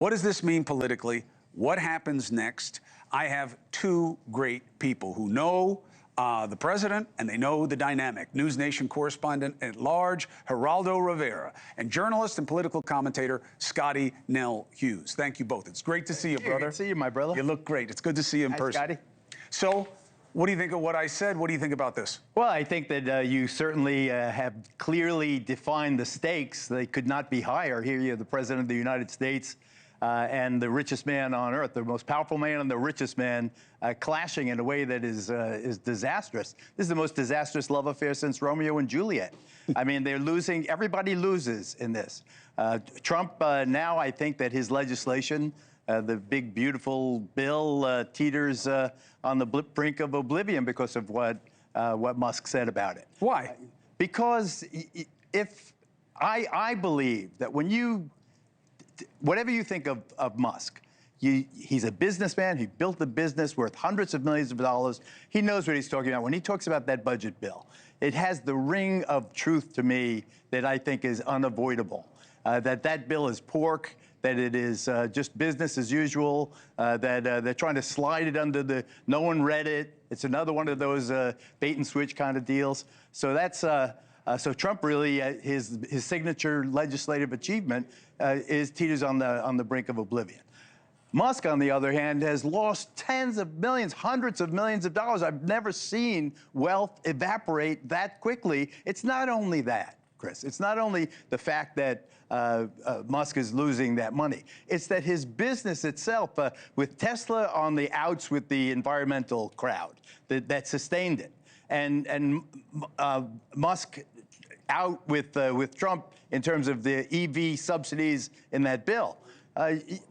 What does this mean politically? What happens next? I have two great people who know the president and they know the dynamic. NewsNation correspondent-at-large, Geraldo Rivera, and journalist and political commentator, Scottie Hughes. Thank you both. It's great to see you, brother. Good to see you, my brother. You look great. It's good to see you in person. Scottie. So, what do you think of what I said? What do you think about this? Well, I think that you certainly have clearly defined the stakes. They could not be higher. Here you have the President of the United States and the richest man on earth, the most powerful man and the richest man, clashing in a way that is disastrous. This is the most disastrous love affair since Romeo and Juliet. I mean, they're losing. Everybody loses in this. Trump now, I think that his legislation, the big, beautiful bill, teeters on the brink of oblivion because of what Musk said about it. Why? Because if I believe that when you, whatever you think of Musk, he's a businessman. He built a business worth hundreds of millions of dollars. He knows what he's talking about. When he talks about that budget bill, it has the ring of truth to me that I think is unavoidable. That bill is pork, that it is just business as usual, that they're trying to slide it under the, no one read it. It's another one of those bait and switch kind of deals. So that's, so Trump really, his signature legislative achievement teeters on the brink of oblivion. Musk, on the other hand, has lost tens of millions, hundreds of millions of dollars. I've never seen wealth evaporate that quickly. It's not only that, Chris. It's not only the fact that Musk is losing that money. It's that his business itself, with Tesla on the outs with the environmental crowd, that sustained it. And Musk out with Trump in terms of the EV subsidies in that bill.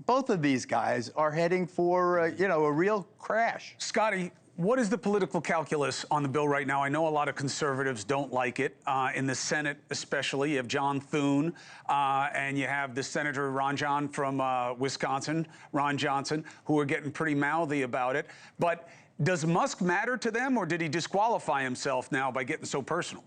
Both of these guys are heading for, a real crash. Scottie, what is the political calculus on the bill right now? I know a lot of conservatives don't like it, in the Senate especially. You have John Thune, and you have the Senator Ron John from Wisconsin, Ron Johnson, who are getting pretty mouthy about it. But does Musk matter to them, or did he disqualify himself now by getting so personal?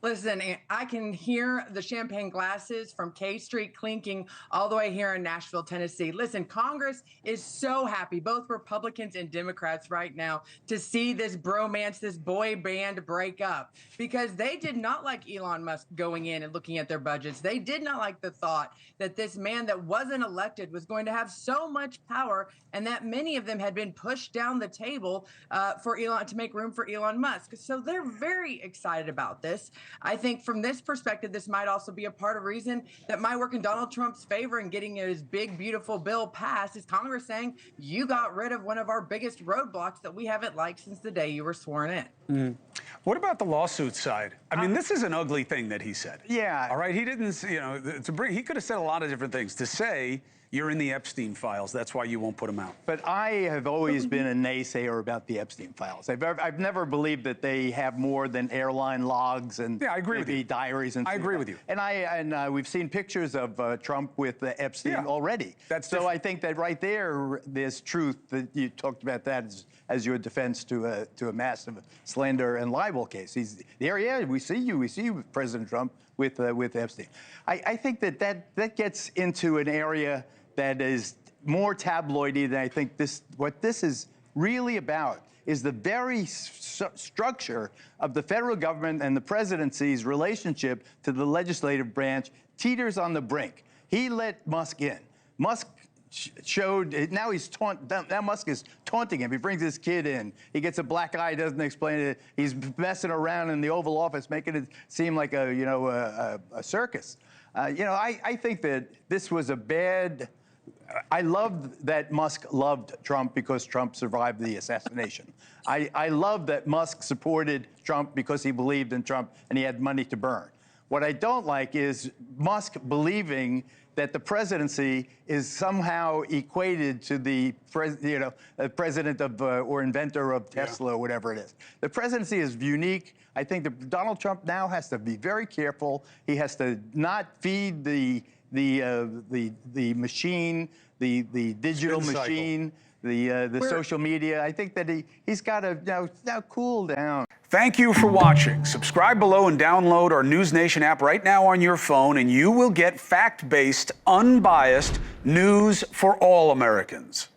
Listen, I can hear the champagne glasses from K Street clinking all the way here in Nashville, Tennessee. Listen, Congress is so happy, both Republicans and Democrats right now, to see this bromance, this boy band break up, because they did not like Elon Musk going in and looking at their budgets. They did not like the thought that this man that wasn't elected was going to have so much power, and that many of them had been pushed down the table for Elon, to make room for Elon Musk. So they're very excited about this. I think from this perspective, this might also be a part of the reason that might work in Donald Trump's favor in getting his big, beautiful bill passed, is Congress saying, you got rid of one of our biggest roadblocks that we haven't liked since the day you were sworn in. Mm. What about the lawsuit side? I mean, this is an ugly thing that he said. Yeah. All right, he didn't, he could have said a lot of different things. To say, you're in the Epstein files, that's why you won't put them out. But I have always been a naysayer about the Epstein files. I've never believed that they have more than airline logs and maybe diaries and I agree with you. And we've seen pictures of Trump with Epstein already. That's so I think that right there's truth that you talked about that as your defense to a massive slander and libel case. We see you with President Trump with Epstein. I think that gets into an area that is more tabloidy than I think what this is really about is the very structure of the federal government and the presidency's relationship to the legislative branch teeters on the brink. He let Musk in. Musk showed, now Musk is taunting him. He brings his kid in. He gets a black eye, doesn't explain it. He's messing around in the Oval Office, making it seem like a circus. I think that this was a bad. I love that Musk loved Trump because Trump survived the assassination. I love that Musk supported Trump because he believed in Trump and he had money to burn. What I don't like is Musk believing that the presidency is somehow equated to the president of or inventor of Tesla or whatever it is. The presidency is unique. I think that Donald Trump now has to be very careful. He has to not feed the machine, the digital machine, the social media. I think that he's got to now cool down. Thank you for watching. Subscribe below and download our NewsNation app right now on your phone, and you will get fact-based, unbiased news for all Americans.